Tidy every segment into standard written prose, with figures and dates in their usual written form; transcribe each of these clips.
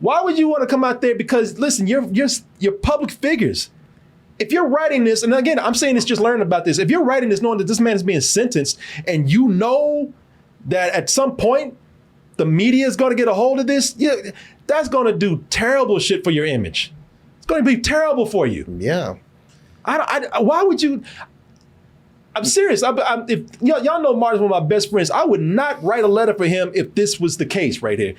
Why would you want to come out there? Because listen, you're public figures. If you're writing this, and again, I'm saying this just learning about this. If you're writing this knowing that this man is being sentenced and you know that at some point the media is going to get a hold of this, yeah, that's going to do terrible shit for your image. It's going to be terrible for you. Yeah. Why would you? I'm serious. If y'all know Martin's one of my best friends. I would not write a letter for him if this was the case right here.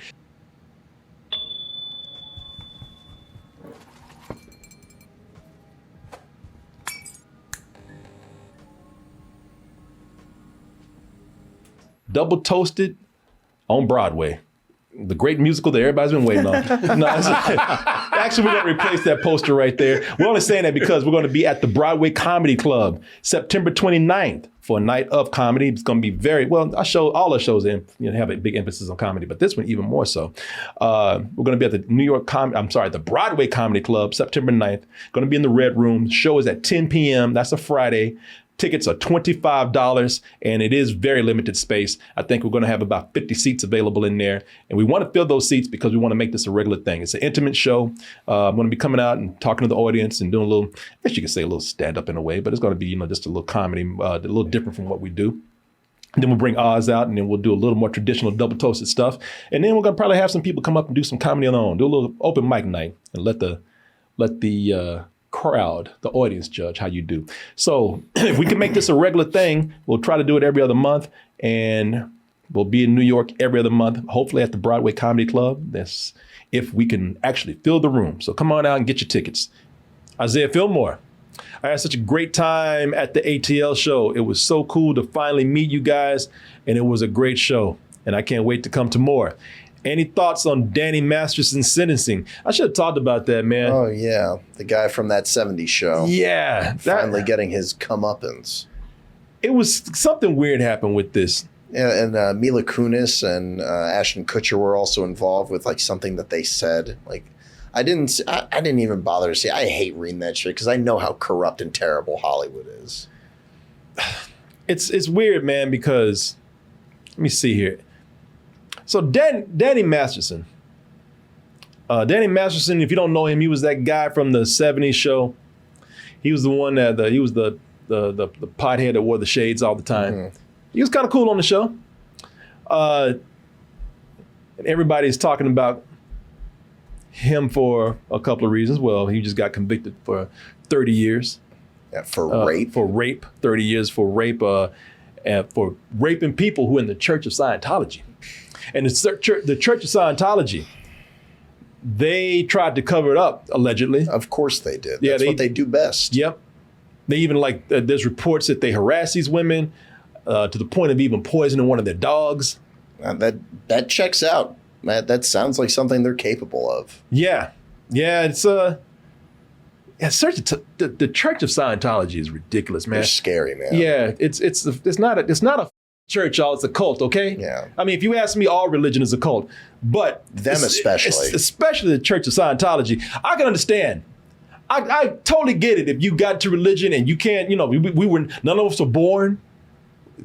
Double Toasted on Broadway. The great musical that everybody's been waiting on. No, actually, we're going to replace that poster right there. We're only saying that because we're going to be at the Broadway Comedy Club September 29th for a night of comedy. It's going to be very, well, all our shows have a big emphasis on comedy, but this one even more so. We're going to be at the Broadway Comedy Club September 9th. Going to be in the Red Room. The show is at 10 p.m. That's a Friday. Tickets are $25, and it is very limited space. I think we're going to have about 50 seats available in there, and we want to fill those seats because we want to make this a regular thing. It's an intimate show. I'm going to be coming out and talking to the audience and doing a little, I guess you could say a little stand-up in a way, but it's going to be, just a little comedy, a little different from what we do. And then we'll bring Oz out, and then we'll do a little more traditional double toasted stuff. And then we're going to probably have some people come up and do some comedy on their own, do a little open mic night, and let the crowd, the audience, judge how you do. So if we can make this a regular thing, we'll try to do it every other month, and we'll be in New York every other month, hopefully at the Broadway Comedy Club. That's if we can actually fill the room. So come on out and get your tickets. Isaiah Fillmore, I had such a great time at the ATL show. It was so cool to finally meet you guys, and it was a great show, and I can't wait to come to more. Any thoughts on Danny Masterson's sentencing? I should have talked about that, man. Oh, yeah. The guy from that 70s show. Yeah. Finally getting his comeuppance. It was something weird happened with this. Yeah, and Mila Kunis and ASHTON KUTCHER were also involved with something that they said. I didn't even bother to see. I hate reading that shit because I know how corrupt and terrible Hollywood is. It's weird, man, because let me see here. So Danny Masterson. Danny Masterson, if you don't know him, he was that guy from the 70s show. He was the one that he was the pothead that wore the shades all the time. Mm-hmm. He was kind of cool on the show. And everybody's talking about him for a couple of reasons. Well, he just got convicted for 30 years. Yeah, for rape? For rape, 30 years for rape, for raping people who are in the Church of Scientology. And the Church of Scientology, they tried to cover it up, allegedly. Of course they did. That's what they do best. Yep. They even there's reports that they harass these women to the point of even poisoning one of their dogs. That checks out. That sounds like something they're capable of. Yeah. Yeah, it's the Church of Scientology is ridiculous, man. They're scary, man. Yeah, it's not a church, y'all. It's a cult, okay? Yeah. I mean, if you ask me, all religion is a cult, but them especially the Church of Scientology, I can understand. I totally get it. If you got into religion and you can't, we were none of us were born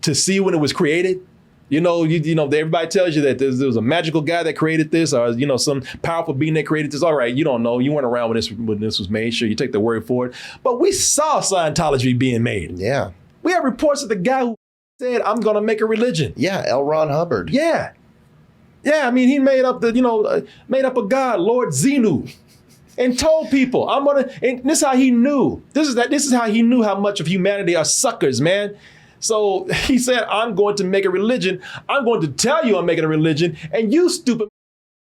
to see when it was created. Everybody tells you that there was a magical guy that created this, or some powerful being that created this. All right, you don't know. You weren't around when this was made. Sure, you take the word for it. But we saw Scientology being made. Yeah. We have reports of the guy who said, "I'm going to make a religion." Yeah, L. Ron Hubbard. Yeah. Yeah, I mean, he made up made up a god, Lord Xenu, and told people, "I'm going to," and this is how he knew. This is how he knew how much of humanity are suckers, man. So he said, "I'm going to make a religion. I'm going to tell you I'm making a religion, and you stupid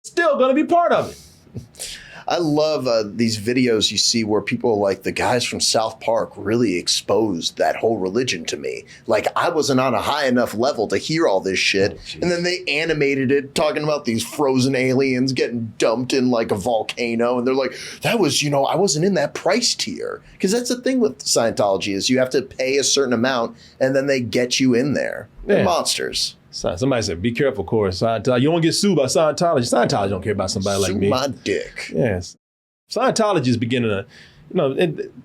still going to be part of it." I love these videos you see where people like the guys from South Park really exposed that whole religion to me. Like I wasn't on a high enough level to hear all this shit. Oh, and then they animated it talking about these frozen aliens getting dumped in like a volcano. And they're like, that was, I wasn't in that price tier. Because that's the thing with Scientology is you have to pay a certain amount and then they get you in there. They're monsters. Somebody said, "Be careful, Corey. Scientology. You don't get sued by Scientology. Scientology don't care about somebody like me." My dick. Yes. Scientology is beginning to,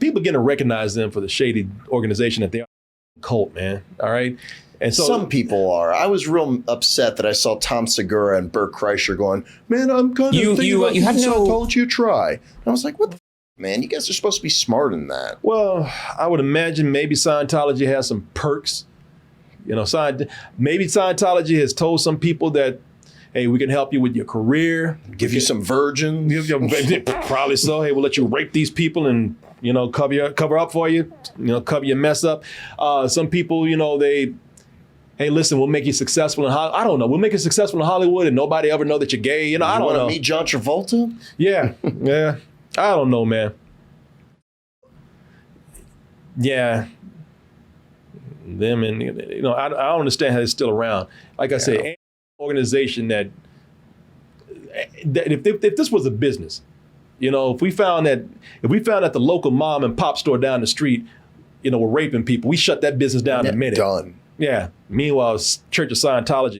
people begin to recognize them for the shady organization that they are. cult, man. All right. And so some people are. I was real upset that I saw Tom Segura and Bert Kreischer going, man, I'm kind of thinking about you have no. Scientology, try. And I was like, what the man? You guys are supposed to be smarter than that. Well, I would imagine maybe Scientology has some perks. You know, maybe Scientology has told some people that, hey, we can help you with your career. Give you some virgins. Probably so. Hey, we'll let you rape these people and, you know, cover up for you, you know, cover your mess up. Some people, you know, hey, listen, we'll make you successful in Hollywood. I don't know. We'll make you successful in Hollywood and nobody ever know that you're gay. You know, I don't know. Meet John Travolta? Yeah. Yeah. I don't know, man. Yeah. Them and, you know, I don't understand how they're still around. Like I say, any organization that if this was a business, you know, if we found that the local mom and pop store down the street, you know, were raping people, we shut that business down in a minute. Done. Yeah. Meanwhile, Church of Scientology,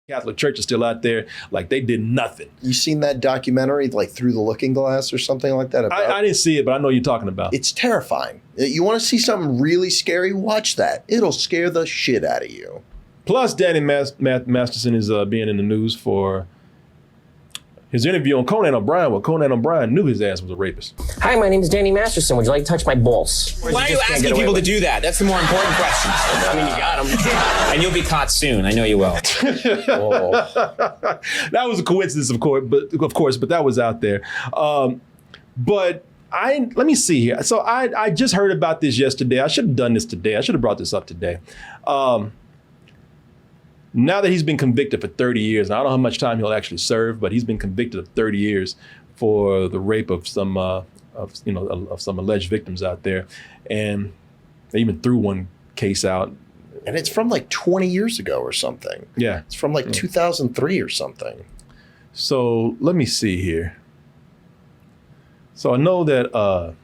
Catholic Church is still out there, like they did nothing. You seen that documentary, like Through the Looking Glass or something like that? I didn't see it, but I know what you're talking about. It's terrifying. You want to see something really scary? Watch that. It'll scare the shit out of you. Plus, Danny Masterson is being in the news for his interview on Conan O'Brien. Well, Conan O'Brien knew his ass was a rapist. Hi, my name is Danny Masterson. Would you like to touch my balls? Why are you asking people to do that? That's the more important question. I mean, you got them. And you'll be caught soon. I know you will. That was a coincidence, of course, but that was out there. But let me see here. So I just heard about this yesterday. I should have done this today. I should have brought this up today. Now that he's been convicted for 30 years, and I don't know how much time he'll actually serve, but he's been convicted of 30 years for the rape of some alleged victims out there, and they even threw one case out. And it's from like 20 years ago or something. Yeah, it's from like 2003 or something. So let me see here. So I know that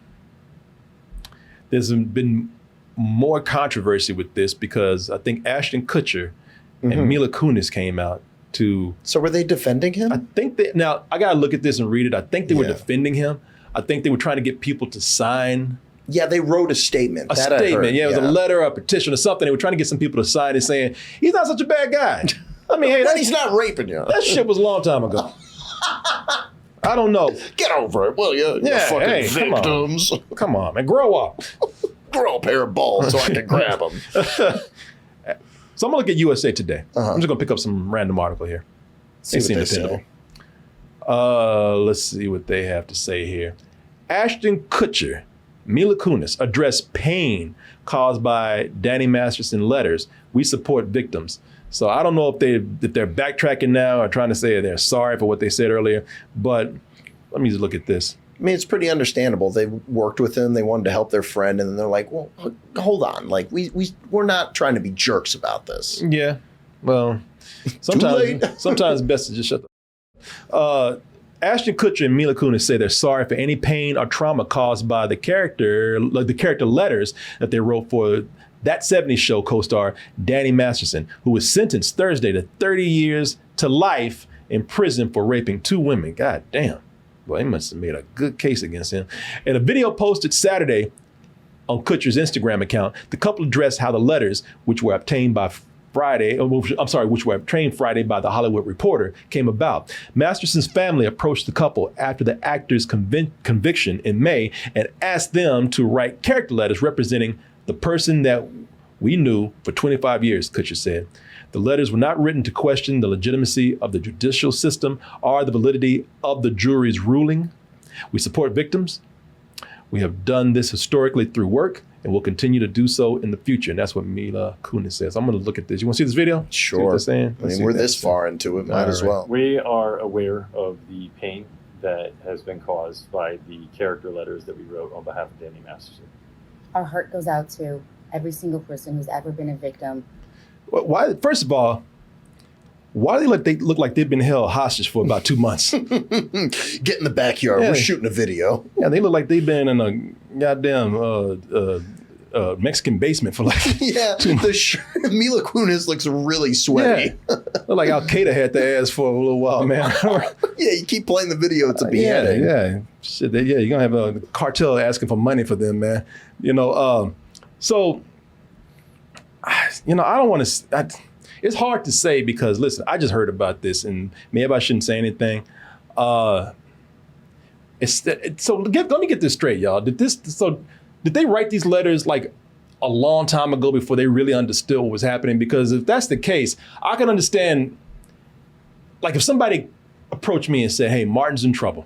there's been more controversy with this because I think Ashton Kutcher and Mila Kunis came out to. So were they defending him? I think now I gotta look at this and read it. I think they were defending him. I think they were trying to get people to sign. Yeah, they wrote a statement. Yeah, it was a letter, a petition, or something. They were trying to get some people to sign it, saying he's not such a bad guy. I mean, hey, he's not raping you. That shit was a long time ago. I don't know. Get over it, will you? Yeah, fucking hey, victims. Come on, man, grow up. Grow a pair of balls so I can grab them. So I'm gonna look at USA Today. I'm just gonna pick up some random article here. See what they say. Let's see what they have to say here. Ashton Kutcher, Mila Kunis address pain caused by Danny Masterson letters. We support victims. So I don't know if they're backtracking now or trying to say they're sorry for what they said earlier, but let me just look at this. I mean, it's pretty understandable. They worked with him. They wanted to help their friend. And then they're like, well, hold on. Like, we're not trying to be jerks about this. Yeah. Well, sometimes it's best to just shut the Ashton Kutcher and Mila Kunis say they're sorry for any pain or trauma caused by the character letters that they wrote for That 70s Show co-star Danny Masterson, who was sentenced Thursday to 30 years to life in prison for raping 2 women. God damn. Well, they must have made a good case against him. In a video posted Saturday on Kutcher's Instagram account, the couple addressed how the letters, which were obtained Friday by the Hollywood Reporter, came about. Masterson's family approached the couple after the actor's conviction in May and asked them to write character letters representing the person that we knew for 25 years, Kutcher said. The letters were not written to question the legitimacy of the judicial system or the validity of the jury's ruling. We support victims. We have done this historically through work and will continue to do so in the future. And that's what Mila Kunis says. I'm going to look at this. You want to see this video? Sure. See what they're saying? I mean, we're this far into it. Might as well. We are aware of the pain that has been caused by the character letters that we wrote on behalf of Danny Masterson. Our heart goes out to every single person who's ever been a victim. Why? First of all, why do they look like they've been held hostage for about 2 months? Get in the backyard. Yeah. We're shooting a video. Yeah, they look like they've been in a goddamn Mexican basement for like 2 months. Mila Kunis looks really sweaty. Yeah. Look like Al Qaeda had their ass for a little while, man. Yeah, you keep playing the video, it's a beheading. Yeah. Shit, you're gonna have a cartel asking for money for them, man. So you know, I don't want to. It's hard to say because listen, I just heard about this, and maybe I shouldn't say anything. Let me get this straight, y'all. Did they write these letters like a long time ago before they really understood what was happening? Because if that's the case, I can understand. Like if somebody approached me and said, "Hey, Martin's in trouble.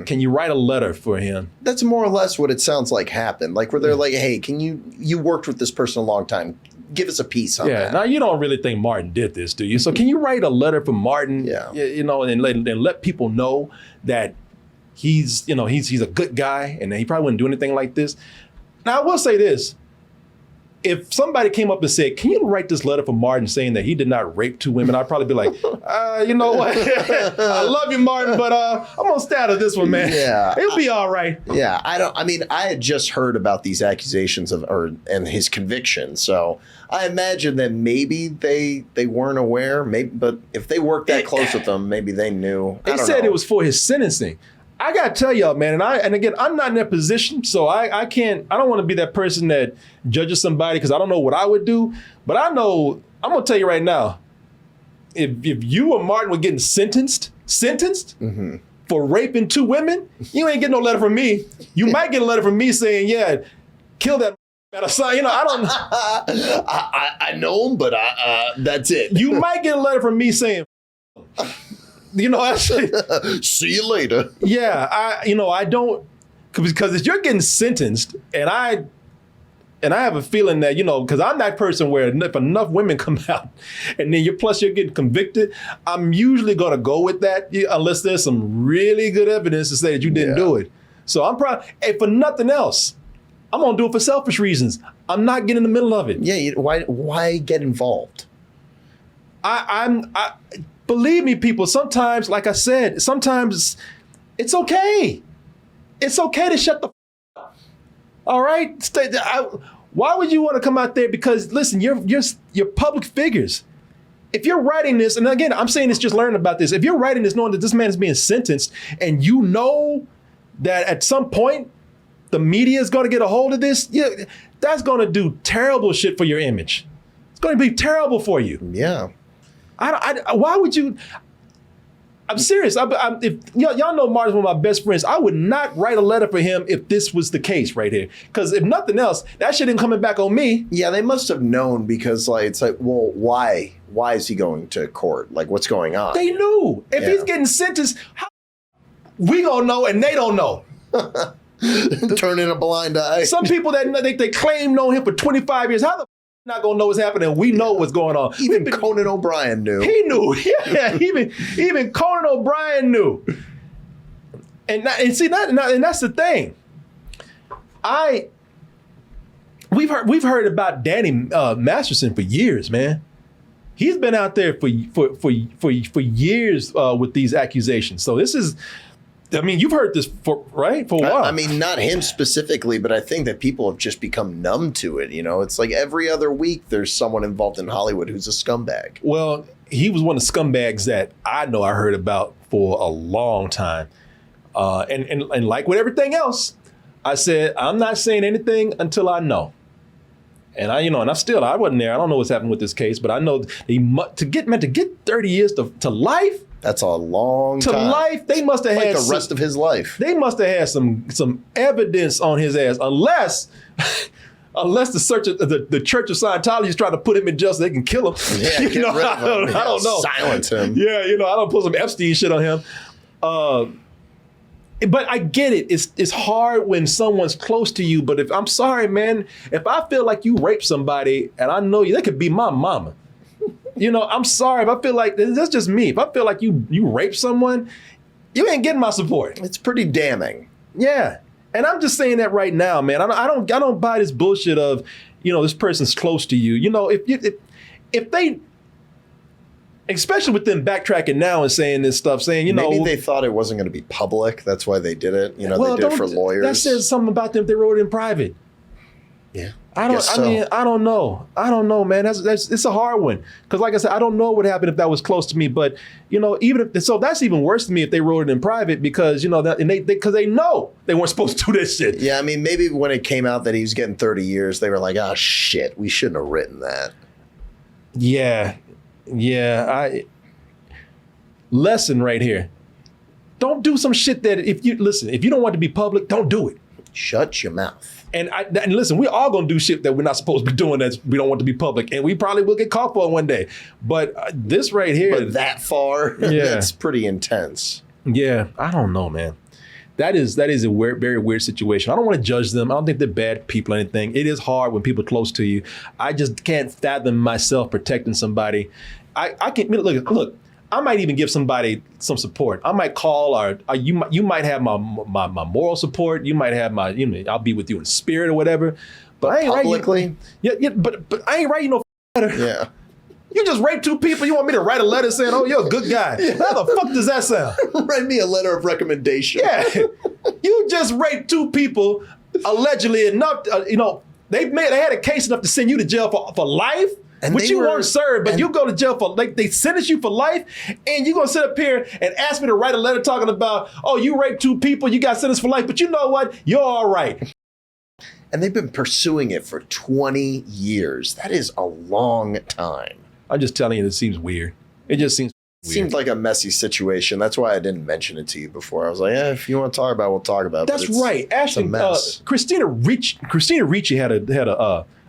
Can you write a letter for him?" That's more or less what it sounds like happened. Like where they're like, "Hey, can you worked with this person a long time? Give us a piece on that." Now you don't really think Martin did this, do you? So can you write a letter for Martin? Yeah. You know, and let people know that he's a good guy and that he probably wouldn't do anything like this. Now I will say this. If somebody came up and said, "Can you write this letter for Martin saying that he did not rape 2 women?" I'd probably be like, you know what? I love you, Martin, but I'm gonna stay out of this one, man. Yeah. It'll be all right. Yeah, I had just heard about these accusations and his conviction, so I imagine that maybe they weren't aware. Maybe, but if they worked that close with them, maybe they knew. They said it was for his sentencing. I gotta tell y'all, man, and again, I'm not in that position, so I don't want to be that person that judges somebody because I don't know what I would do. But I know, I'm gonna tell you right now, if you or Martin were getting sentenced for raping 2 women, you ain't getting no letter from me. You might get a letter from me saying, "Yeah, kill that." You know, I don't. I know him, but that's it. You might get a letter from me saying, you know, actually, see you later. Yeah, I don't, because if you're getting sentenced, and I have a feeling that, you know, because I'm that person where if enough women come out, and then you're getting convicted, I'm usually going to go with that unless there's some really good evidence to say that you didn't do it. So I'm probably, if for nothing else, I'm going to do it for selfish reasons. I'm not getting in the middle of it. Yeah, why get involved? Believe me, people, sometimes, like I said, sometimes it's okay. It's okay to shut the up. All right? Why would you want to come out there? Because, listen, you're public figures. If you're writing this, and again, I'm saying this just learning about this. If you're writing this knowing that this man is being sentenced and you know that at some point the media is going to get a hold of this, that's going to do terrible shit for your image. It's going to be terrible for you. Yeah. Why would you? I'm serious. If y'all know Martin's one of my best friends, I would not write a letter for him if this was the case right here. Because if nothing else, that shit ain't coming back on me. Yeah, they must have known because it's like, well, why? Why is he going to court? Like, what's going on? They knew. If he's getting sentenced, we gonna know and they don't know. Turning a blind eye. Some people that they claim know him for 25 years. How the not gonna know what's happening? We know what's going on. Even Conan O'Brien knew. He knew. Yeah, even Conan O'Brien knew. And that's the thing. We've heard about Danny Masterson for years, man. He's been out there for years with these accusations. So this is. I mean, you've heard this for a while. I mean, not him specifically, but I think that people have just become numb to it. You know, it's like every other week there's someone involved in Hollywood who's a scumbag. Well, he was one of the scumbags that I heard about for a long time. And like with everything else, I said, I'm not saying anything until I know. And I wasn't there. I don't know what's happened with this case, but I know to get 30 years to life. That's a long time. To life, they must have had the rest of his life. They must have had some evidence on his ass, unless the Church of Scientology is trying to put him in jail so they can kill him. Yeah, get rid of him. I don't know. Silence him. Yeah, I don't put some Epstein shit on him. But I get it. It's hard when someone's close to you. But I'm sorry, man, if I feel like you raped somebody and I know you, that could be my mama. I'm sorry if I feel like that's just me. If I feel like you raped someone, you ain't getting my support. It's pretty damning. Yeah, and I'm just saying that right now, man. I don't buy this bullshit of this person's close to you. If they, especially with them backtracking now and saying this stuff, saying maybe they thought it wasn't going to be public. That's why they did it. They did it for lawyers. That says something about them if they wrote it in private. Yeah. I don't know, man. It's a hard one. Because like I said, I don't know what happened if that was close to me. But, even if, so that's even worse to me if they wrote it in private because, because they know They weren't supposed to do that shit. Yeah, I mean, maybe when it came out that he was getting 30 years, they were like, oh, shit, we shouldn't have written that. Yeah. Lesson right here. Don't do some shit that if you don't want to be public, don't do it. Shut your mouth. And listen, we're all gonna do shit that we're not supposed to be doing that we don't want to be public, and we probably will get caught for it one day. But this right here, But that far, that's pretty intense. Yeah, I don't know, man. That is a very weird situation. I don't want to judge them. I don't think they're bad people or anything. It is hard when people are close to you. I just can't fathom myself protecting somebody. I can look. I might even give somebody some support. I might call, or you might have my moral support. You might have my, I'll be with you in spirit or whatever. But I ain't publicly. But I ain't writing no letter. Yeah. You just raped 2 people. You want me to write a letter saying, "Oh, you're a good guy"? How the fuck does that sound? Write me a letter of recommendation. Yeah, you just raped 2 people allegedly enough. They had a case enough to send you to jail for life. But you weren't served, but you go to jail for, they sentence you for life, and you're going to sit up here and ask me to write a letter talking about, oh, you raped 2 people, you got sentenced for life, but you know what? You're all right. And they've been pursuing it for 20 years. That is a long time. I'm just telling you, it seems weird. It just seems weird. Seemed like a messy situation. That's why I didn't mention it to you before. I was like, if you want to talk about it, we'll talk about it. That's right. ASHTON, Christina Ricci had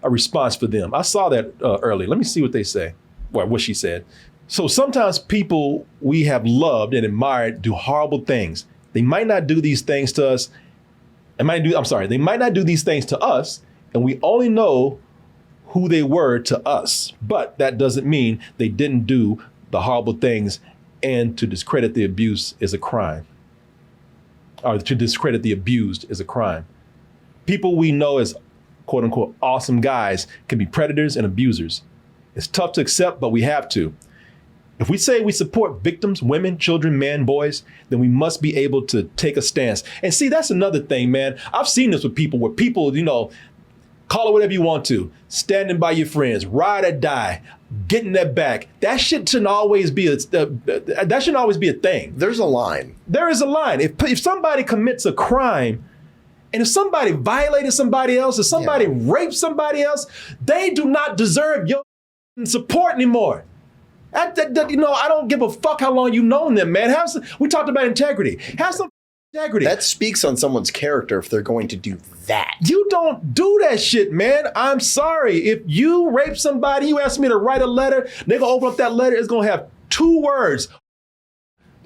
a response for them. I saw that earlier. Let me see what they say. What she said. So sometimes people we have loved and admired do horrible things. They might not do these things to us. They might not do these things to us, and we only know who they were to us. But that doesn't mean they didn't do the horrible things, and to discredit the abuse is a crime. Or to discredit the abused is a crime. People we know as quote unquote awesome guys can be predators and abusers. It's tough to accept, but we have to. If we say we support victims, women, children, men, boys, then we must be able to take a stance. And see, that's another thing, man. I've seen this with people where people, call it whatever you want to, standing by your friends, ride or die, getting their back. That shit shouldn't always be a thing. There's a line. There is a line. If somebody commits a crime, and if somebody violated somebody else, if somebody raped somebody else, they do not deserve your support anymore. I don't give a fuck how long you've known them, man. We talked about integrity. Have some integrity. That speaks on someone's character if they're going to do that. You don't do that shit, man. I'm sorry. If you rape somebody, you ask me to write a letter, they're going to open up that letter, it's going to have 2 words.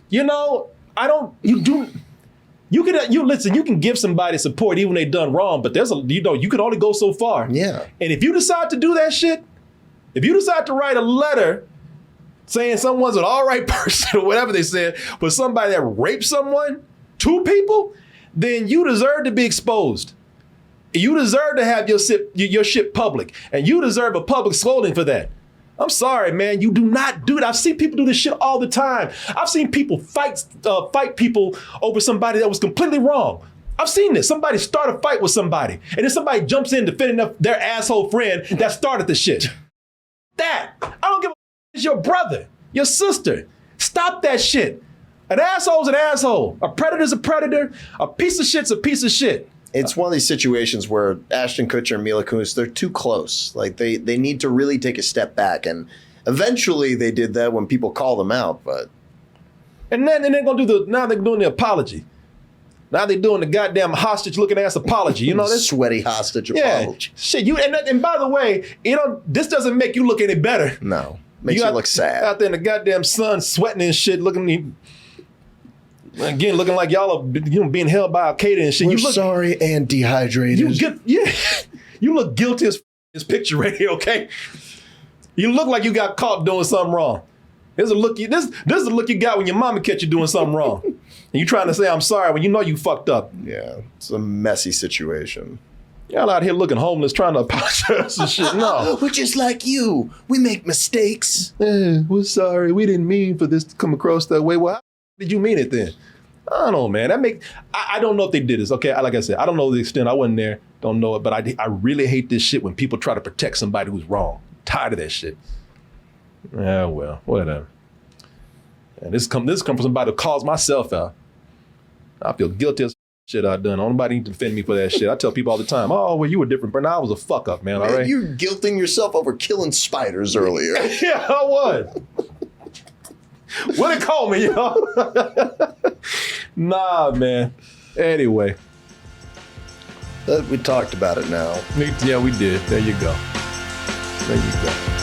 You can give somebody support even when they done wrong, but you can only go so far. Yeah. And if you decide to do that shit, if you decide to write a letter saying someone's an all right person or whatever they said, but somebody that raped someone, 2 people, then you deserve to be exposed. You deserve to have your shit public, and you deserve a public scolding for that. I'm sorry, man. You do not do that. I've seen people do this shit all the time. I've seen people fight people over somebody that was completely wrong. I've seen this. Somebody start a fight with somebody, and then somebody jumps in defending their asshole friend that started the shit. I don't give a it's your brother, your sister. Stop that shit. An asshole's an asshole. A predator's a predator. A piece of shit's a piece of shit. It's one of these situations where ASHTON KUTCHER and MILA KUNIS, they're too close. Like they need to really take a step back. And eventually they did that when people call them out, but. And then they're now they're doing the apology. Now they're doing the goddamn hostage looking ass apology. This sweaty hostage apology. Shit. And by the way, this doesn't make you look any better. No. Makes you look sad. Out there in the goddamn sun, sweating and shit, looking like y'all are being held by Al Qaeda and shit. We're sorry and dehydrated. You look guilty as this picture right here, okay? You look like you got caught doing something wrong. This is a look you got when your mama catch you doing something wrong. And you trying to say I'm sorry when you know you fucked up. Yeah, it's a messy situation. Y'all out here looking homeless trying to apologize and shit. No. We're just like you. We make mistakes. We're sorry. We didn't mean for this to come across that way. Well, how did you mean it then? I don't know, man. I don't know if they did this. Okay, like I said, I don't know the extent. I wasn't there. Don't know it. But I really hate this shit when people try to protect somebody who's wrong. I'm tired of that shit. Yeah, well, whatever. And this come from somebody who calls myself out. I feel guilty as shit I done. Nobody need to defend me for that shit. I tell people all the time, oh, well, you were different, but now I was a fuck up, man. All right. You guilting yourself over killing spiders earlier. Yeah, I was. What it call me, yo? Nah, man. Anyway. We talked about it now. Yeah, we did. There you go. There you go.